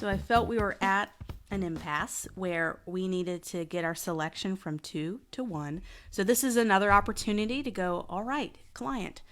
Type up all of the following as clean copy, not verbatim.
So I felt we were at an impasse where we needed to get our selection from 2 to 1. So this is another opportunity to go, all right, client,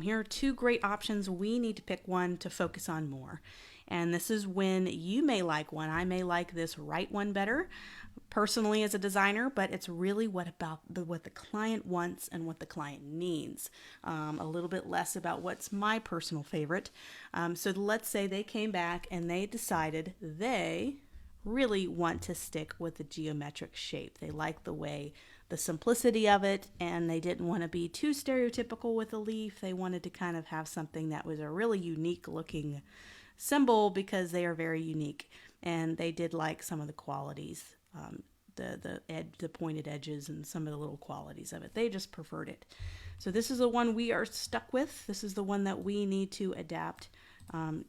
here are 2 great options. We need to pick one to focus on more. And this is when you may like one. I may like this right one better personally as a designer, but it's really what the client wants and what the client needs. A little bit less about what's my personal favorite. So let's say they came back and they decided they really want to stick with the geometric shape. They like the simplicity of it, and they didn't want to be too stereotypical with a leaf. They wanted to kind of have something that was a really unique looking symbol because they are very unique, and they did like some of the qualities, the pointed edges and some of the little qualities of it. They just preferred it. So this is the one we are stuck with. This is the one that we need to adapt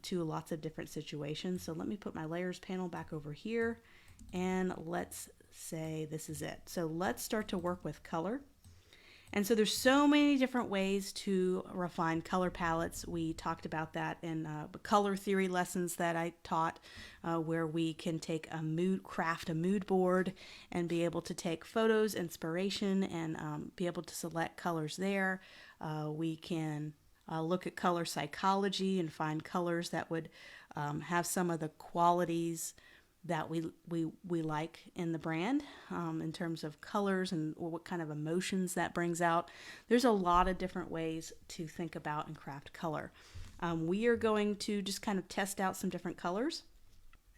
to lots of different situations. So let me put my layers panel back over here, and let's say this is it. So let's start to work with color. And so there's so many different ways to refine color palettes. We talked about that in color theory lessons that I taught, where we can craft a mood board and be able to take photos, inspiration, and be able to select colors there. We can look at color psychology and find colors that would have some of the qualities that we like in the brand, in terms of colors and what kind of emotions that brings out. There's a lot of different ways to think about and craft color. We are going to just kind of test out some different colors.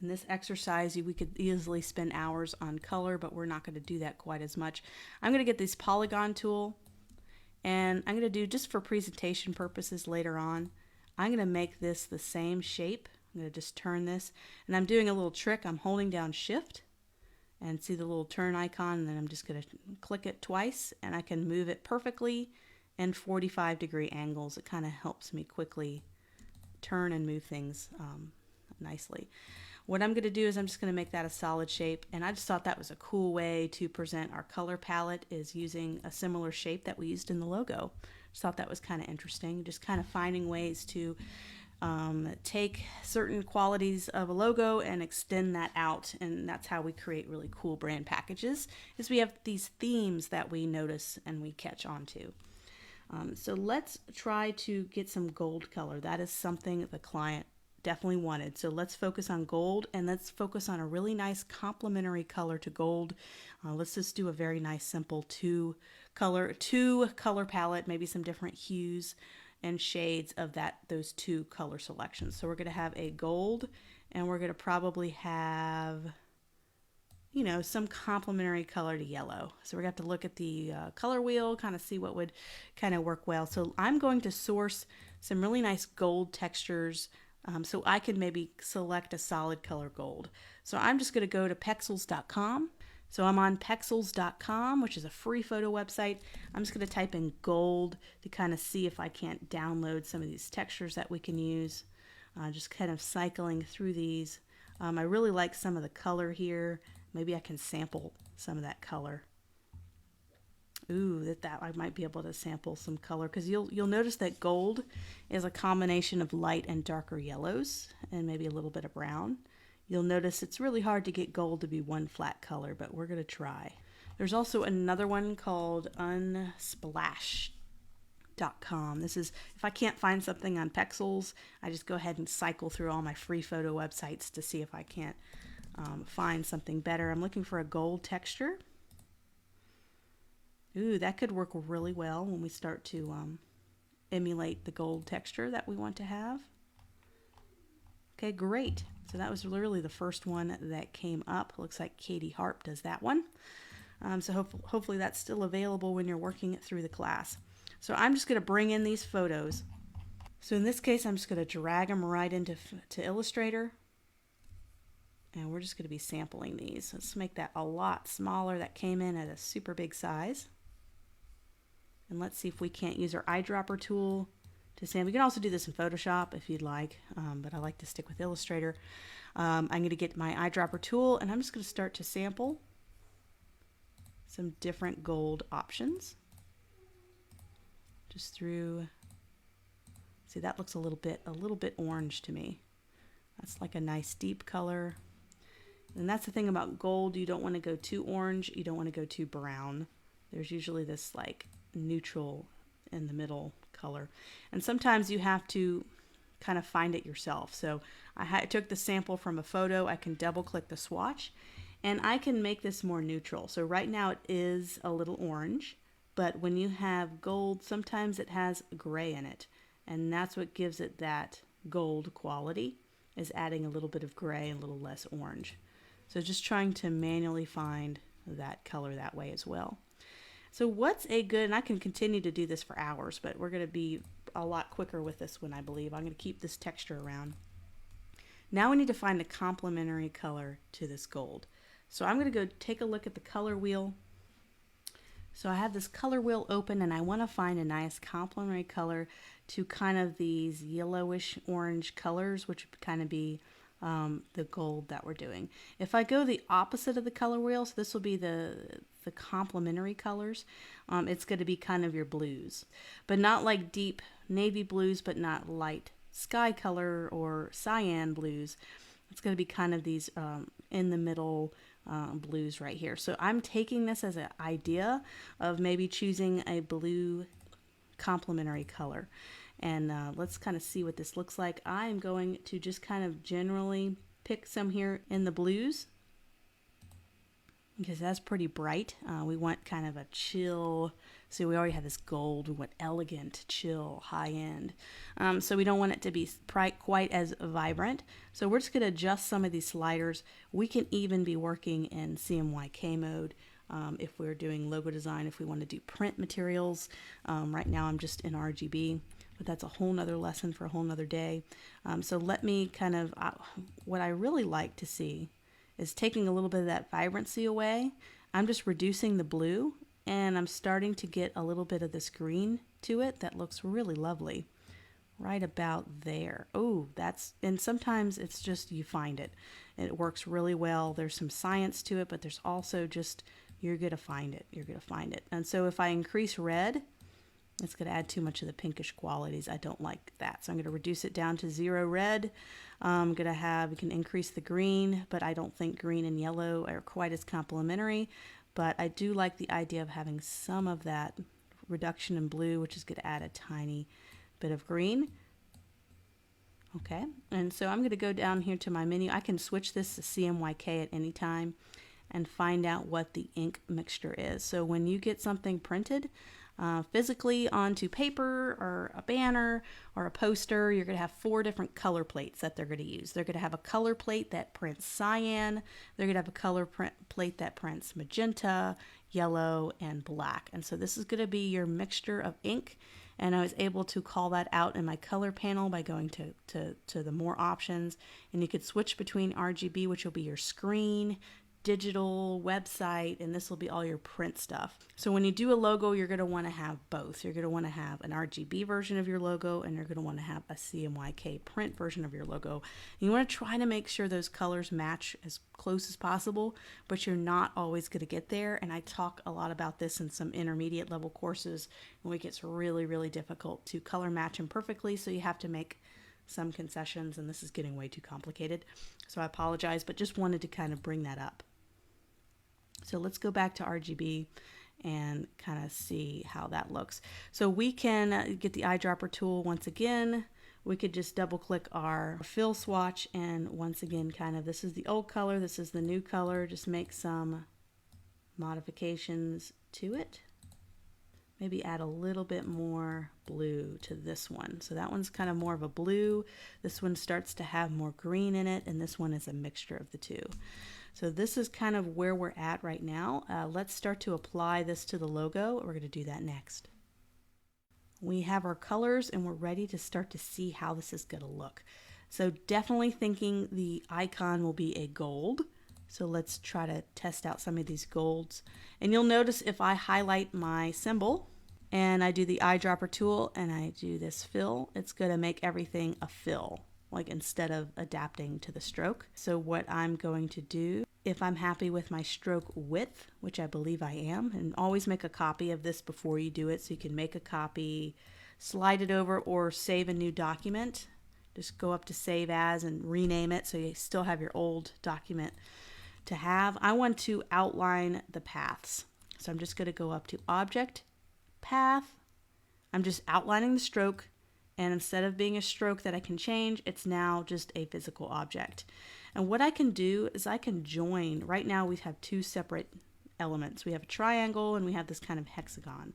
In this exercise, we could easily spend hours on color, but we're not going to do that quite as much. I'm going to get this polygon tool, and I'm going to do, just for presentation purposes later on, I'm going to make this the same shape. I'm going to just turn this, and I'm doing a little trick. I'm holding down Shift and see the little turn icon, and then I'm just going to click it twice, and I can move it perfectly in 45-degree angles. It kind of helps me quickly turn and move things nicely. What I'm going to do is I'm just going to make that a solid shape, and I just thought that was a cool way to present our color palette, is using a similar shape that we used in the logo. Just thought that was kind of interesting, just kind of finding ways to take certain qualities of a logo and extend that out, and that's how we create really cool brand packages, is we have these themes that we notice and we catch on to. So let's try to get some gold color. That is something the client definitely wanted. So let's focus on gold, and let's focus on a really nice complementary color to gold. Let's just do a very nice simple two color palette, maybe some different hues and shades of those 2 color selections. So we're going to have a gold, and we're going to probably have, some complementary color to yellow. So we're going to have to look at the color wheel, kind of see what would kind of work well. So I'm going to source some really nice gold textures, so I can maybe select a solid color gold. So I'm just going to go to pexels.com. So I'm on pexels.com, which is a free photo website. I'm just going to type in gold to kind of see if I can't download some of these textures that we can use. Just kind of cycling through these. I really like some of the color here. Maybe I can sample some of that color. Ooh, that I might be able to sample some color, because you'll notice that gold is a combination of light and darker yellows and maybe a little bit of brown. You'll notice it's really hard to get gold to be one flat color, but we're going to try. There's also another one called Unsplash.com. This is, if I can't find something on Pexels, I just go ahead and cycle through all my free photo websites to see if I can't find something better. I'm looking for a gold texture. Ooh, that could work really well when we start to emulate the gold texture that we want to have. Okay, great. So that was literally the first one that came up. Looks like Katie Harp does that one. So hopefully that's still available when you're working it through the class. So I'm just going to bring in these photos. So in this case, I'm just going to drag them right into Illustrator. And we're just going to be sampling these. Let's make that a lot smaller. That came in at a super big size. And let's see if we can't use our eyedropper tool to sample. You can also do this in Photoshop if you'd like, but I like to stick with Illustrator. I'm going to get my eyedropper tool, and I'm just going to start to sample some different gold options. Just through, see, that looks a little bit orange to me. That's like a nice deep color. And that's the thing about gold. You don't want to go too orange. You don't want to go too brown. There's usually this like neutral in the middle color. And sometimes you have to kind of find it yourself. So I took the sample from a photo. I can double click the swatch and I can make this more neutral. So right now it is a little orange, but when you have gold, sometimes it has gray in it. And that's what gives it that gold quality, is adding a little bit of gray and a little less orange. So just trying to manually find that color that way as well. So what's a good, and I can continue to do this for hours, but we're going to be a lot quicker with this one, I believe. I'm going to keep this texture around. Now we need to find a complementary color to this gold. So I'm going to go take a look at the color wheel. So I have this color wheel open and I want to find a nice complementary color to kind of these yellowish orange colors, which would kind of be the gold that we're doing. If I go the opposite of the color wheel, so this will be the complementary colors, it's going to be kind of your blues, but not like deep navy blues, but not light sky color or cyan blues. It's going to be kind of these in the middle blues right here. So I'm taking this as an idea of maybe choosing a blue complementary color. And let's kind of see what this looks like. I'm going to just kind of generally pick some here in the blues because that's pretty bright. We want kind of a chill. So we already have this gold. We want elegant, chill, high end. So we don't want it to be quite as vibrant. So we're just going to adjust some of these sliders. We can even be working in CMYK mode. If we're doing logo design, if we want to do print materials. Right now I'm just in RGB, but that's a whole nother lesson for a whole nother day. So let me kind of, what I really like to see is taking a little bit of that vibrancy away. I'm just reducing the blue and I'm starting to get a little bit of this green to it that looks really lovely. Right about there. Oh, and sometimes it's just, you find it. It works really well. There's some science to it, but there's also just, you're going to find it. You're going to find it. And so if I increase red, it's going to add too much of the pinkish qualities. I don't like that. So I'm going to reduce it down to 0 red. I'm going to we can increase the green, but I don't think green and yellow are quite as complementary. But I do like the idea of having some of that reduction in blue, which is going to add a tiny bit of green. Okay, and so I'm going to go down here to my menu. I can switch this to CMYK at any time and find out what the ink mixture is. So when you get something printed physically onto paper or a banner or a poster, you're going to have 4 different color plates that they're going to use. They're going to have a color plate that prints cyan. They're going to have a color plate that prints magenta, yellow, and black. And so this is going to be your mixture of ink. And I was able to call that out in my color panel by going to the more options. And you could switch between RGB, which will be your screen, digital, website, and this will be all your print stuff. So when you do a logo, you're going to want to have both. You're going to want to have an RGB version of your logo, and you're going to want to have a CMYK print version of your logo. And you want to try to make sure those colors match as close as possible, but you're not always going to get there. And I talk a lot about this in some intermediate level courses, when it gets really, really difficult to color match them perfectly. So you have to make some concessions, and this is getting way too complicated. So I apologize, but just wanted to kind of bring that up. So let's go back to RGB and kind of see how that looks. So we can get the eyedropper tool once again. We could just double click our fill swatch, and once again, kind of, this is the old color, this is the new color. Just make some modifications to it. Maybe add a little bit more blue to this one. So that one's kind of more of a blue. This one starts to have more green in it, and this one is a mixture of the two. So this is kind of where we're at right now. Let's start to apply this to the logo. We're going to do that next. We have our colors and we're ready to start to see how this is going to look. So definitely thinking the icon will be a gold. So let's try to test out some of these golds. And you'll notice if I highlight my symbol and I do the eyedropper tool and I do this fill, it's going to make everything a fill, like instead of adapting to the stroke. So what I'm going to do, if I'm happy with my stroke width, which I believe I am, and always make a copy of this before you do it, so you can make a copy, slide it over, or save a new document just go up to Save As and rename it so you still have your old document to have. I want to outline the paths. So I'm just going to go up to Object, Path. I'm just outlining the stroke, and instead of being a stroke that I can change, it's now just a physical object. And what I can do is I can join. Right now we have two separate elements. We have a triangle and we have this kind of hexagon.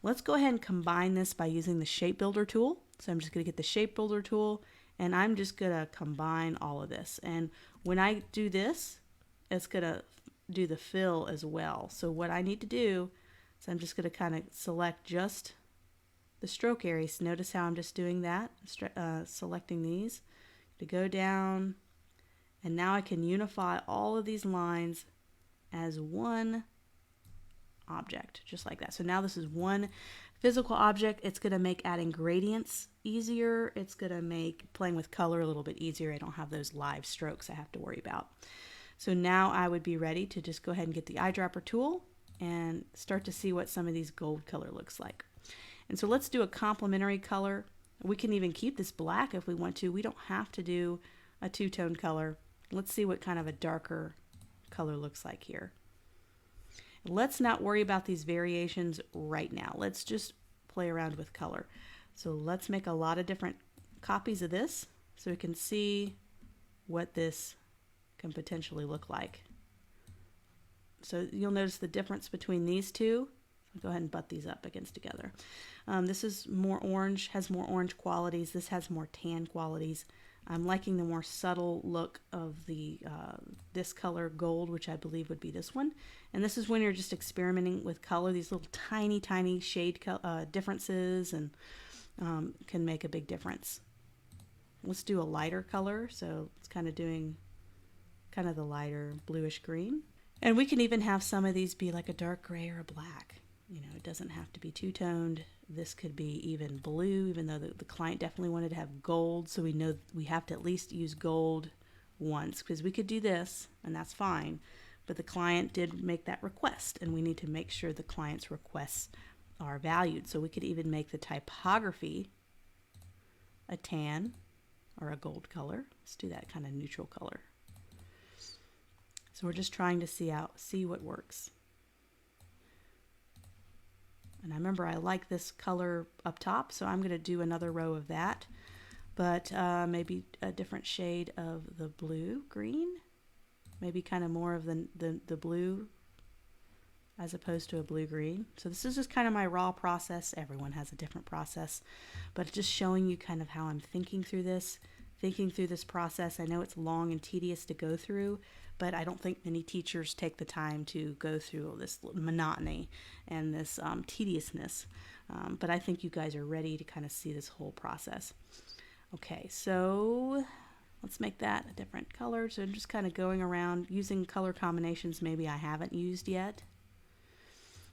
Let's go ahead and combine this by using the Shape Builder tool. So I'm just going to get the Shape Builder tool, and I'm just going to combine all of this. And when I do this, it's going to do the fill as well. So what I need to do is I'm just going to kind of select just the stroke areas. Notice how I'm just doing that, selecting these to go down, and now I can unify all of these lines as one object, just like that. So now this is one physical object. It's going to make adding gradients easier. It's going to make playing with color a little bit easier. I don't have those live strokes I have to worry about. So now I would be ready to just go ahead and get the eyedropper tool and start to see what some of these gold color looks like. And so let's do a complementary color. We can even keep this black if we want to. We don't have to do a two-tone color. Let's see what kind of a darker color looks like here. Let's not worry about these variations right now. Let's just play around with color. So let's make a lot of different copies of this so we can see what this can potentially look like. So you'll notice the difference between these two. I'll go ahead and butt these up against together. This is more orange, has more orange qualities. This has more tan qualities. I'm liking the more subtle look of the this color gold, which I believe would be this one. And this is when you're just experimenting with color. These little tiny shade differences and can make a big difference. Let's do a lighter color. So it's kind of doing kind of the lighter bluish green. And we can even have some of these be like a dark gray or a black. You know, it doesn't have to be two-toned. This could be even blue, even though the client definitely wanted to have gold. So we know we have to at least use gold once, because we could do this and that's fine. But the client did make that request, and we need to make sure the client's requests are valued. So we could even make the typography a tan or a gold color. Let's do that kind of neutral color. So we're just trying to see what works. And I remember I like this color up top, so I'm going to do another row of that, but maybe a different shade of the blue green, maybe kind of more of the blue as opposed to a blue green. So this is just kind of my raw process. Everyone has a different process, but just showing you kind of how I'm thinking through this process. I know it's long and tedious to go through, but I don't think many teachers take the time to go through all this monotony and this tediousness. But I think you guys are ready to kind of see this whole process. Okay, so let's make that a different color. So I'm just kind of going around using color combinations maybe I haven't used yet.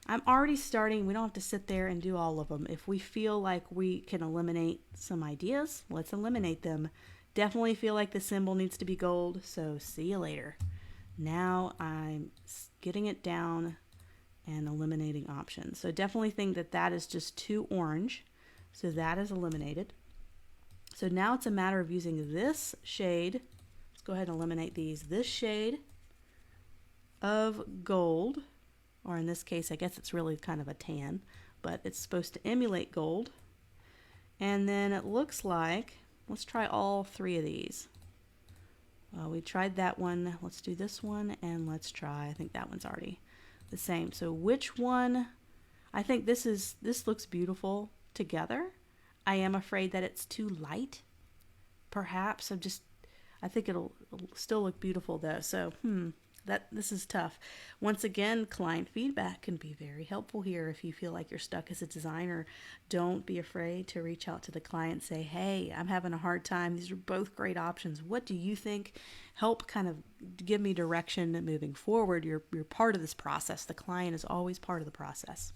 I'm already starting. We don't have to sit there and do all of them. If we feel like we can eliminate some ideas, let's eliminate them. Definitely feel like the symbol needs to be gold, so see you later. Now I'm getting it down and eliminating options. So definitely think that that is just too orange, so that is eliminated. So now it's a matter of using this shade. Let's go ahead and eliminate these. This shade of gold, or in this case I guess it's really kind of a tan, but it's supposed to emulate gold. And then it looks like, let's try all three of these. We tried that one. Let's do this one, and let's try, I think that one's already the same. So which one? I think this looks beautiful together. I am afraid that it's too light. Perhaps I think it'll still look beautiful though. So this is tough. Once again, client feedback can be very helpful here. If you feel like you're stuck as a designer, don't be afraid to reach out to the client and say, hey, I'm having a hard time. These are both great options. What do you think? Help kind of give me direction moving forward. You're part of this process. The client is always part of the process.